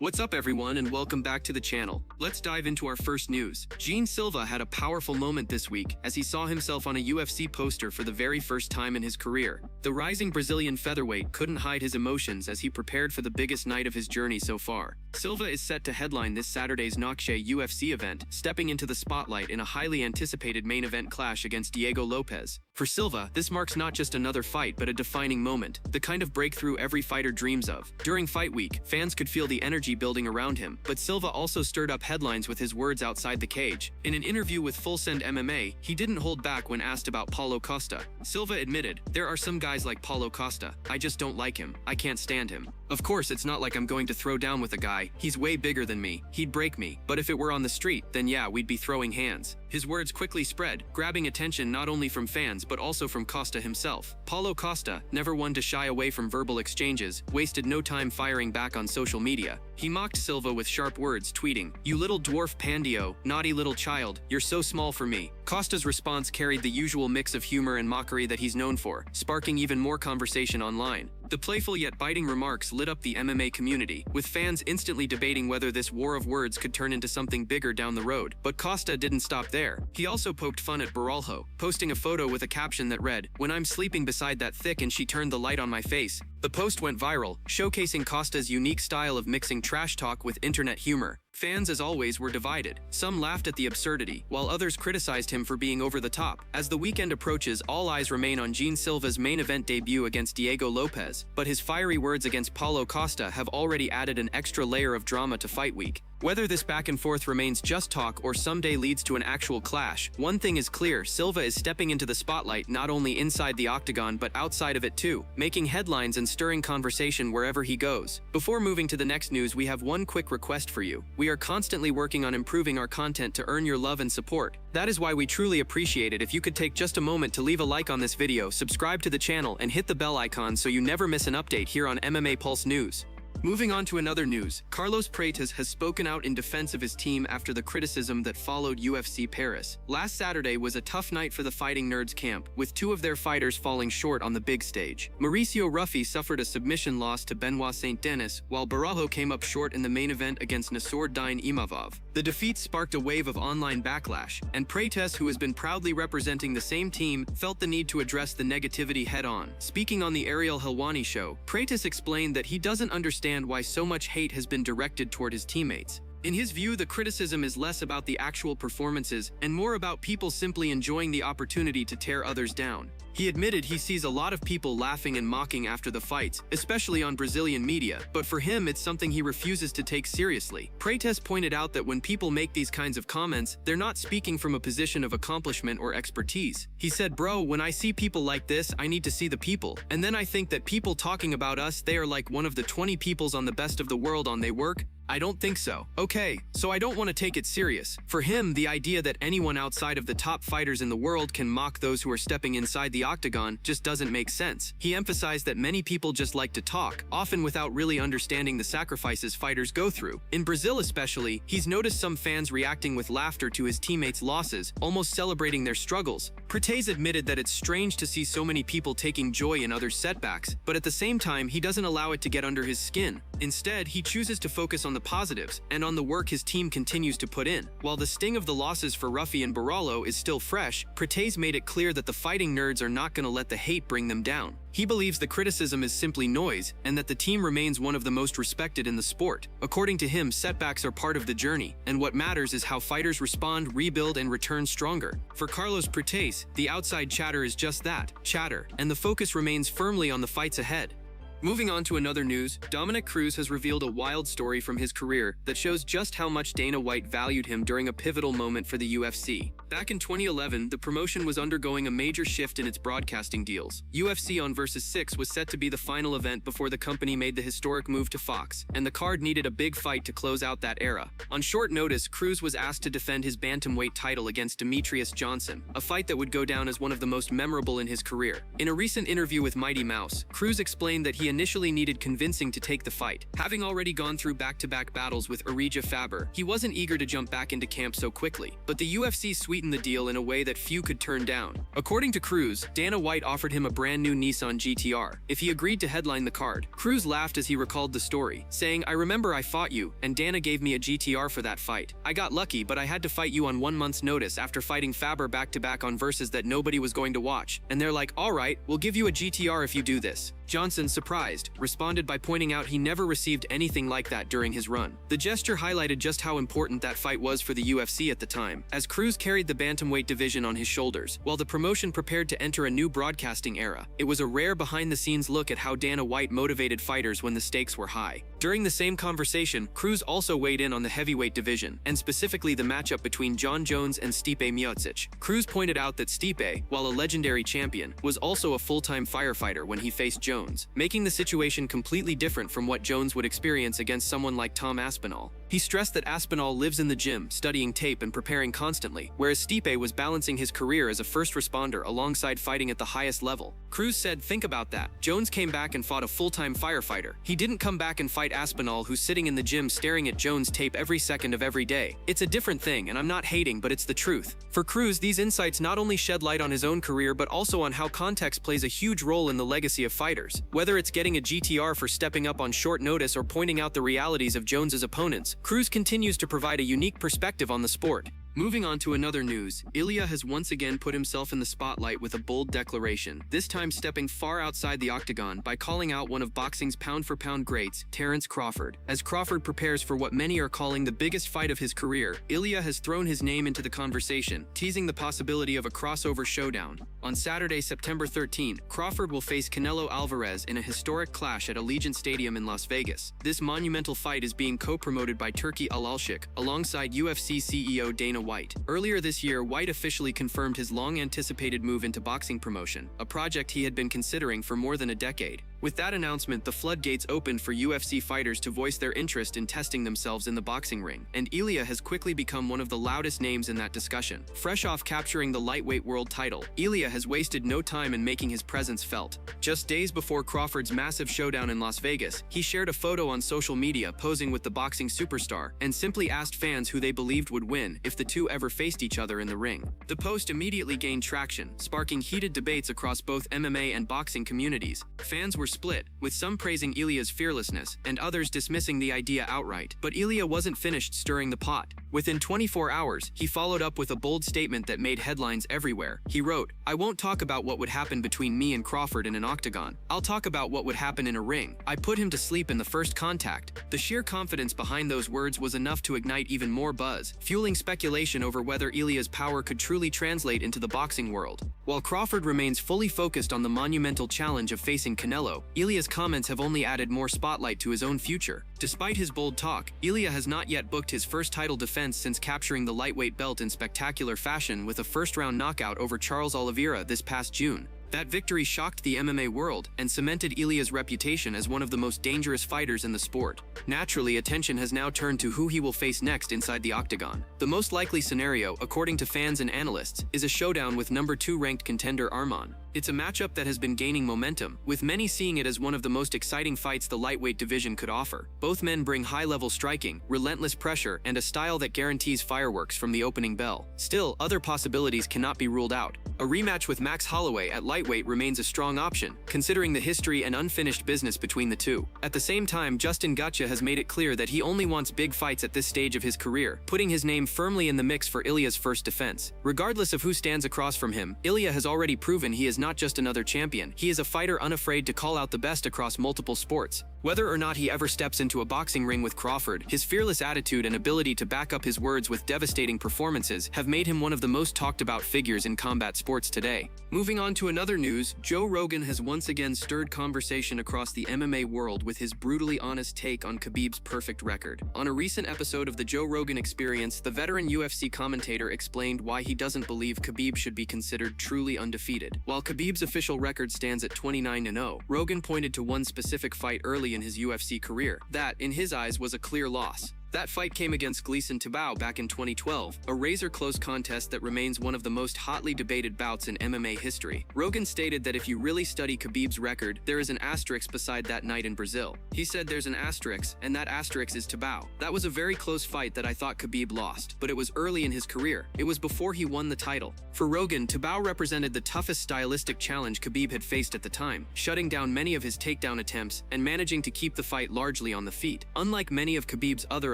What's up everyone and welcome back to the channel. Let's dive into our first news. Silva had a powerful moment this week as he saw himself on a UFC poster for the very first time in his career. The rising Brazilian featherweight couldn't hide his emotions as he prepared for the biggest night of his journey so far. Silva is set to headline this Saturday's Noche UFC event, stepping into the spotlight in a highly anticipated main event clash against Diego Lopes. For Silva, this marks not just another fight but a defining moment, the kind of breakthrough every fighter dreams of. During fight week, fans could feel the energy building around him, but Silva also stirred up headlines with his words outside the cage. In an interview with Full Send MMA, he didn't hold back when asked about Paulo Costa. Silva admitted, "There are some guys like Paulo Costa. I just don't like him. I can't stand him. Of course, it's not like I'm going to throw down with a guy. He's way bigger than me. He'd break me. But if it were on the street, then yeah, we'd be throwing hands." His words quickly spread, grabbing attention not only from fans but also from Costa himself. Paulo Costa, never one to shy away from verbal exchanges, wasted no time firing back on social media. He mocked Silva with sharp words, tweeting, "You little dwarf pandio, naughty little child, you're so small for me." Costa's response carried the usual mix of humor and mockery that he's known for, sparking even more conversation online. The playful yet biting remarks lit up the MMA community, with fans instantly debating whether this war of words could turn into something bigger down the road. But Costa didn't stop there. He also poked fun at Baralho, posting a photo with a caption that read, "When I'm sleeping beside that thick and she turned the light on my face." The post went viral, showcasing Costa's unique style of mixing trash talk with internet humor. Fans, as always, were divided. Some laughed at the absurdity, while others criticized him for being over the top. As the weekend approaches, all eyes remain on Silva's main event debut against Diego Lopes, but his fiery words against Paulo Costa have already added an extra layer of drama to fight week. Whether this back and forth remains just talk or someday leads to an actual clash, one thing is clear: Silva is stepping into the spotlight not only inside the octagon but outside of it too, making headlines and stirring conversation wherever he goes. Before moving to the next news, we have one quick request for you. We are constantly working on improving our content to earn your love and support. That is why we truly appreciate it if you could take just a moment to leave a like on this video, subscribe to the channel, and hit the bell icon so you never miss an update here on MMA Pulse News. Moving on to another news, Prates has spoken out in defense of his team after the criticism that followed UFC Paris. Last Saturday was a tough night for the Fighting Nerds camp, with two of their fighters falling short on the big stage. Mauricio Ruffy suffered a submission loss to Benoit Saint Denis, while Baralho came up short in the main event against Nassourdine Imavov. The defeat sparked a wave of online backlash, and Prates, who has been proudly representing the same team, felt the need to address the negativity head-on. Speaking on the Ariel Helwani show, Prates explained that he doesn't understand why so much hate has been directed toward his teammates. In his view, the criticism is less about the actual performances and more about people simply enjoying the opportunity to tear others down. He admitted he sees a lot of people laughing and mocking after the fights, especially on Brazilian media, but for him it's something he refuses to take seriously. Prates pointed out that when people make these kinds of comments, they're not speaking from a position of accomplishment or expertise. He said, "Bro, when I see people like this, I need to see the people. And then I think that people talking about us, they are like one of the 20 peoples on the best of the world on they work. I don't think so. Okay, so I don't want to take it serious." For him, the idea that anyone outside of the top fighters in the world can mock those who are stepping inside the octagon just doesn't make sense. He emphasized that many people just like to talk, often without really understanding the sacrifices fighters go through. In Brazil especially, he's noticed some fans reacting with laughter to his teammates' losses, almost celebrating their struggles. Prates admitted that it's strange to see so many people taking joy in others' setbacks, but at the same time, he doesn't allow it to get under his skin. Instead, he chooses to focus on the positives and on the work his team continues to put in. While the sting of the losses for Ruffy and Baralho is still fresh, Prates made it clear that the Fighting Nerds are not going to let the hate bring them down. He believes the criticism is simply noise and that the team remains one of the most respected in the sport. According to him, setbacks are part of the journey, and what matters is how fighters respond, rebuild, and return stronger. For Prates, the outside chatter is just that, chatter, and the focus remains firmly on the fights ahead. Moving on to another news, Dominick Cruz has revealed a wild story from his career that shows just how much Dana White valued him during a pivotal moment for the UFC. Back in 2011, the promotion was undergoing a major shift in its broadcasting deals. UFC on vs. 6 was set to be the final event before the company made the historic move to Fox, and the card needed a big fight to close out that era. On short notice, Cruz was asked to defend his bantamweight title against Demetrius Johnson, a fight that would go down as one of the most memorable in his career. In a recent interview with Mighty Mouse, Cruz explained that he he initially needed convincing to take the fight. Having already gone through back-to-back battles with Ilia Faber, he wasn't eager to jump back into camp so quickly. But the UFC sweetened the deal in a way that few could turn down. According to Cruz, Dana White offered him a brand new Nissan GTR if he agreed to headline the card. Cruz laughed as he recalled the story, saying, "I remember I fought you, and Dana gave me a GTR for that fight. I got lucky, but I had to fight you on 1 month's notice after fighting Faber back-to-back on verses that nobody was going to watch. And they're like, all right, we'll give you a GTR if you do this." Johnson, surprised, responded by pointing out he never received anything like that during his run. The gesture highlighted just how important that fight was for the UFC at the time, as Cruz carried the bantamweight division on his shoulders, while the promotion prepared to enter a new broadcasting era. It was a rare behind-the-scenes look at how Dana White motivated fighters when the stakes were high. During the same conversation, Cruz also weighed in on the heavyweight division, and specifically the matchup between Jon Jones and Stipe Miocic. Cruz pointed out that Stipe, while a legendary champion, was also a full-time firefighter when he faced Jones, making the situation completely different from what Jones would experience against someone like Tom Aspinall. He stressed that Aspinall lives in the gym, studying tape and preparing constantly, whereas Stipe was balancing his career as a first responder alongside fighting at the highest level. Cruz said, "Think about that. Jones came back and fought a full-time firefighter. He didn't come back and fight Aspinall, who's sitting in the gym staring at Jones' tape every second of every day. It's a different thing, and I'm not hating, but it's the truth." For Cruz, these insights not only shed light on his own career but also on how context plays a huge role in the legacy of fighters. Whether it's getting a GTR for stepping up on short notice or pointing out the realities of Jones's opponents, Cruz continues to provide a unique perspective on the sport. Moving on to another news, Ilia has once again put himself in the spotlight with a bold declaration, this time stepping far outside the octagon by calling out one of boxing's pound-for-pound greats, Terence Crawford. As Crawford prepares for what many are calling the biggest fight of his career, Ilia has thrown his name into the conversation, teasing the possibility of a crossover showdown. On Saturday, September 13th, Crawford will face Canelo Alvarez in a historic clash at Allegiant Stadium in Las Vegas. This monumental fight is being co-promoted by Turki Al-Alshik, alongside UFC CEO Dana White. Earlier this year, White officially confirmed his long-anticipated move into boxing promotion, a project he had been considering for more than a decade. With that announcement, the floodgates opened for UFC fighters to voice their interest in testing themselves in the boxing ring, and Ilia has quickly become one of the loudest names in that discussion. Fresh off capturing the lightweight world title, Ilia has wasted no time in making his presence felt. Just days before Crawford's massive showdown in Las Vegas, he shared a photo on social media posing with the boxing superstar and simply asked fans who they believed would win if the two ever faced each other in the ring. The post immediately gained traction, sparking heated debates across both MMA and boxing communities. Fans were split, with some praising Ilia's fearlessness and others dismissing the idea outright. But Ilia wasn't finished stirring the pot. Within 24 hours, he followed up with a bold statement that made headlines everywhere. He wrote, "I won't talk about what would happen between me and Crawford in an octagon. I'll talk about what would happen in a ring. I put him to sleep in the first contact." The sheer confidence behind those words was enough to ignite even more buzz, fueling speculation over whether Ilia's power could truly translate into the boxing world. While Crawford remains fully focused on the monumental challenge of facing Canelo, Ilia's comments have only added more spotlight to his own future. Despite his bold talk, Ilia has not yet booked his first title defense since capturing the lightweight belt in spectacular fashion with a first-round knockout over Charles Oliveira this past June. That victory shocked the MMA world and cemented Ilia's reputation as one of the most dangerous fighters in the sport. Naturally, attention has now turned to who he will face next inside the octagon. The most likely scenario, according to fans and analysts, is a showdown with number 2 ranked contender Arman. It's a matchup that has been gaining momentum, with many seeing it as one of the most exciting fights the lightweight division could offer. Both men bring high-level striking, relentless pressure, and a style that guarantees fireworks from the opening bell. Still, other possibilities cannot be ruled out. A rematch with Max Holloway at lightweight remains a strong option, considering the history and unfinished business between the two. At the same time, Justin Gaethje has made it clear that he only wants big fights at this stage of his career, putting his name firmly in the mix for Ilia's first defense. Regardless of who stands across from him, Ilia has already proven he is not just another champion, he is a fighter unafraid to call out the best across multiple sports. Whether or not he ever steps into a boxing ring with Crawford, his fearless attitude and ability to back up his words with devastating performances have made him one of the most talked about figures in combat sports today. Moving on to another news, Joe Rogan has once again stirred conversation across the MMA world with his brutally honest take on Khabib's perfect record. On a recent episode of the Joe Rogan Experience, the veteran UFC commentator explained why he doesn't believe Khabib should be considered truly undefeated. While Khabib's official record stands at 29-0, Rogan pointed to one specific fight early in his UFC career that, in his eyes, was a clear loss. That fight came against tibau back in 2012, a razor-close contest that remains one of the most hotly debated bouts in MMA history. Rogan stated that if you really study Khabib's record, there is an asterisk beside that night in Brazil. He said there's an asterisk, and that asterisk is tibau. That was a very close fight that I thought Khabib lost, but it was early in his career. It was before he won the title. For Rogan, tibau represented the toughest stylistic challenge Khabib had faced at the time, shutting down many of his takedown attempts and managing to keep the fight largely on the feet. Unlike many of Khabib's other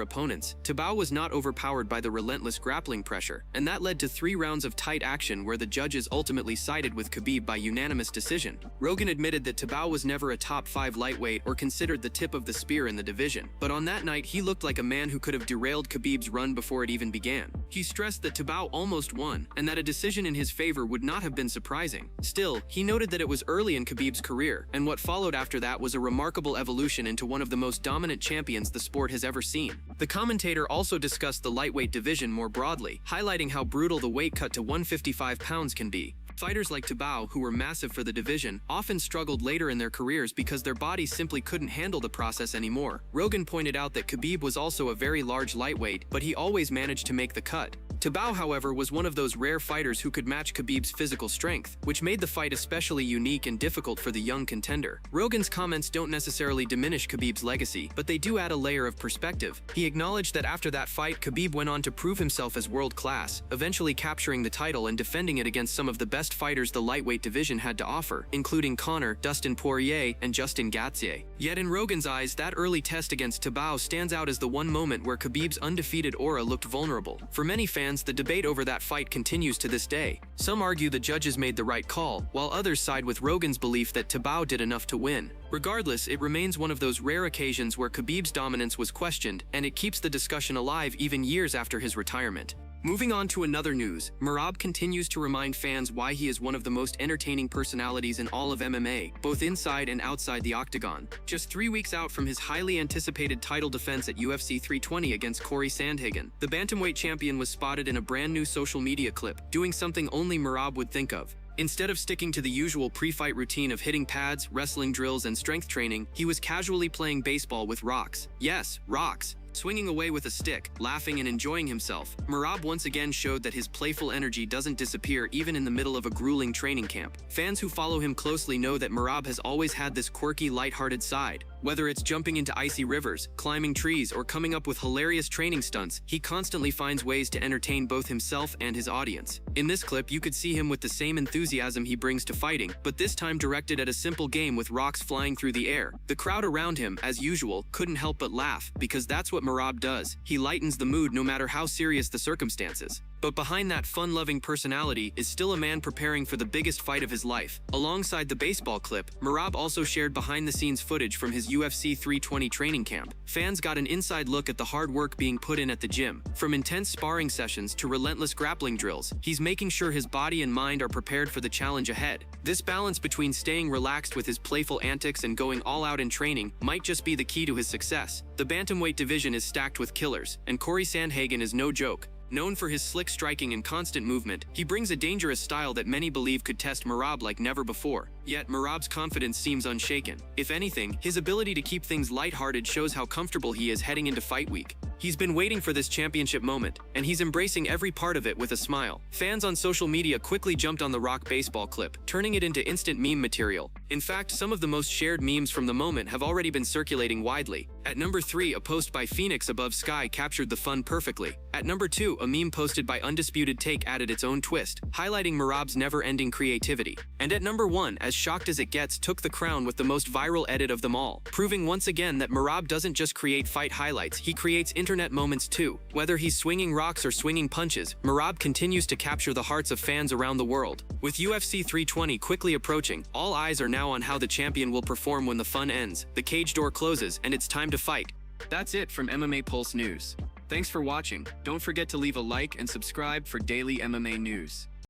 opponents, tibau was not overpowered by the relentless grappling pressure, and that led to 3 rounds of tight action where the judges ultimately sided with Khabib by unanimous decision. Rogan admitted that tibau was never a top 5 lightweight or considered the tip of the spear in the division, but on that night he looked like a man who could have derailed Khabib's run before it even began. He stressed that tibau almost won, and that a decision in his favor would not have been surprising. Still, he noted that it was early in Khabib's career, and what followed after that was a remarkable evolution into one of the most dominant champions the sport has ever seen. The commentator also discussed the lightweight division more broadly, highlighting how brutal the weight cut to 155 pounds can be. Fighters like tibau, who were massive for the division, often struggled later in their careers because their bodies simply couldn't handle the process anymore. Rogan pointed out that Khabib was also a very large lightweight, but he always managed to make the cut. Tibau, however, was one of those rare fighters who could match Khabib's physical strength, which made the fight especially unique and difficult for the young contender. Rogan's comments don't necessarily diminish Khabib's legacy, but they do add a layer of perspective. He acknowledged that after that fight, Khabib went on to prove himself as world-class, eventually capturing the title and defending it against some of the best fighters the lightweight division had to offer, including Conor, Dustin Poirier, and Justin Gaethje. Yet in Rogan's eyes, that early test against tibau stands out as the one moment where Khabib's undefeated aura looked vulnerable. For many fans, the debate over that fight continues to this day. Some argue the judges made the right call, while others side with Rogan's belief that tibau did enough to win. Regardless, it remains one of those rare occasions where Khabib's dominance was questioned, and it keeps the discussion alive even years after his retirement. Moving on to another news, Merab continues to remind fans why he is one of the most entertaining personalities in all of MMA, both inside and outside the octagon. Just 3 weeks out from his highly anticipated title defense at UFC 320 against Cory Sandhagen, the bantamweight champion was spotted in a brand new social media clip, doing something only Merab would think of. Instead of sticking to the usual pre-fight routine of hitting pads, wrestling drills, and strength training, he was casually playing baseball with rocks. Yes, rocks. Swinging away with a stick, laughing and enjoying himself, Merab once again showed that his playful energy doesn't disappear even in the middle of a grueling training camp. Fans who follow him closely know that Merab has always had this quirky, lighthearted side. Whether it's jumping into icy rivers, climbing trees, or coming up with hilarious training stunts, he constantly finds ways to entertain both himself and his audience. In this clip, you could see him with the same enthusiasm he brings to fighting, but this time directed at a simple game with rocks flying through the air. The crowd around him, as usual, couldn't help but laugh, because that's what Merab does. He lightens the mood no matter how serious the circumstances. But behind that fun-loving personality is still a man preparing for the biggest fight of his life. Alongside the baseball clip, Merab also shared behind-the-scenes footage from his UFC 320 training camp. Fans got an inside look at the hard work being put in at the gym. From intense sparring sessions to relentless grappling drills, he's making sure his body and mind are prepared for the challenge ahead. This balance between staying relaxed with his playful antics and going all out in training might just be the key to his success. The bantamweight division is stacked with killers, and Cory Sandhagen is no joke. Known for his slick striking and constant movement, he brings a dangerous style that many believe could test Merab like never before. Yet, Merab's confidence seems unshaken. If anything, his ability to keep things lighthearted shows how comfortable he is heading into fight week. He's been waiting for this championship moment, and he's embracing every part of it with a smile. Fans on social media quickly jumped on the rock baseball clip, turning it into instant meme material. In fact, some of the most shared memes from the moment have already been circulating widely. At number 3, a post by Phoenix Above Sky captured the fun perfectly. At number 2, a meme posted by Undisputed Take added its own twist, highlighting Merab's never-ending creativity. And at number 1, As Shocked as It Gets took the crown with the most viral edit of them all, proving once again that Merab doesn't just create fight highlights, he creates internet moments too. Whether he's swinging rocks or swinging punches, Merab continues to capture the hearts of fans around the world. With UFC 320 quickly approaching, all eyes are now on how the champion will perform when the fun ends, the cage door closes, and it's time to fight. That's it from MMA Pulse News. Thanks for watching. Don't forget to leave a like and subscribe for daily MMA news.